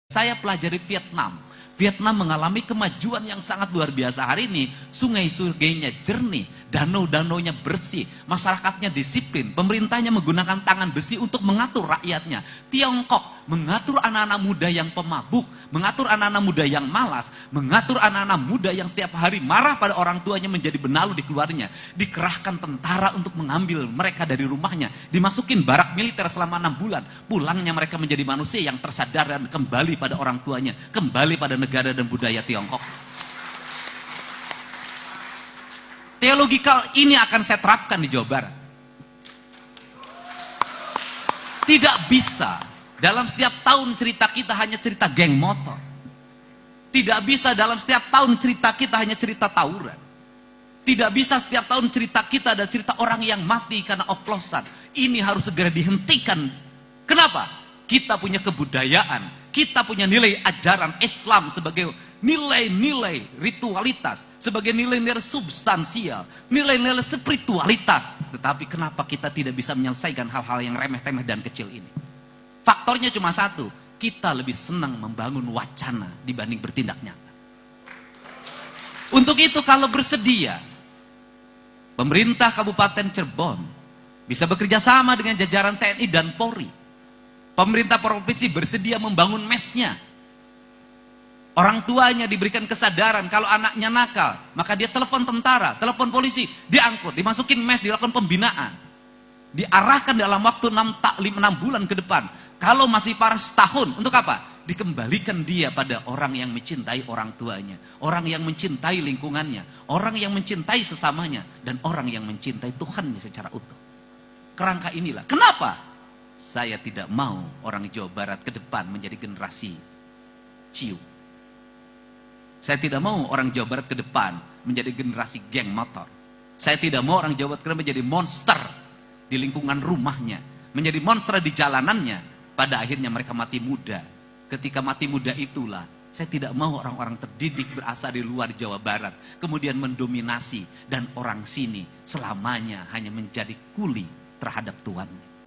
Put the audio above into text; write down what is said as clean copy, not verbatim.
Saya pelajari Vietnam. Vietnam mengalami kemajuan yang sangat luar biasa. Hari ini sungai-sungainya jernih, danau-danaunya bersih, masyarakatnya disiplin, pemerintahnya menggunakan tangan besi untuk mengatur rakyatnya. Tiongkok mengatur anak-anak muda yang pemabuk, mengatur anak-anak muda yang malas, mengatur anak-anak muda yang setiap hari marah pada orang tuanya menjadi benalu di keluarnya. Dikerahkan tentara untuk mengambil mereka dari rumahnya, dimasukin barak militer selama 6 bulan. Pulangnya mereka menjadi manusia yang tersadar dan kembali pada orang tuanya, kembali pada negara dan budaya Tiongkok. Teologikal ini akan saya terapkan di Jawa Barat. Tidak bisa dalam setiap tahun cerita kita hanya cerita geng motor. Tidak bisa dalam setiap tahun cerita kita hanya cerita tawuran. Tidak bisa setiap tahun cerita kita ada cerita orang yang mati karena oplosan. Ini harus segera dihentikan. Kenapa? Kita punya kebudayaan, kita punya nilai ajaran Islam sebagai nilai-nilai ritualitas, sebagai nilai-nilai substansial, nilai-nilai spiritualitas. Tetapi kenapa kita tidak bisa menyelesaikan hal-hal yang remeh-temeh dan kecil ini? Faktornya cuma satu, kita lebih senang membangun wacana dibanding bertindak nyata. Untuk itu kalau bersedia, pemerintah Kabupaten Cirebon bisa bekerja sama dengan jajaran TNI dan Polri. Pemerintah provinsi bersedia membangun mesnya. Orang tuanya diberikan kesadaran kalau anaknya nakal, maka dia telepon tentara, telepon polisi, diangkut, dimasukin mes, dilakukan pembinaan. Diarahkan dalam waktu 6 bulan ke depan. Kalau masih parah setahun, untuk apa? Dikembalikan dia pada orang yang mencintai orang tuanya, orang yang mencintai lingkungannya, orang yang mencintai sesamanya, dan orang yang mencintai Tuhannya secara utuh. Kerangka inilah. Kenapa? Saya tidak mau orang Jawa Barat ke depan menjadi generasi ciu. Saya tidak mau orang Jawa Barat ke depan menjadi generasi geng motor. Saya tidak mau orang Jawa Barat ke depan menjadi monster di lingkungan rumahnya, menjadi monster di jalanannya. Pada akhirnya mereka mati muda. Ketika mati muda itulah, saya tidak mau orang-orang terdidik berasal di luar Jawa Barat kemudian mendominasi dan orang sini selamanya hanya menjadi kuli terhadap tuannya.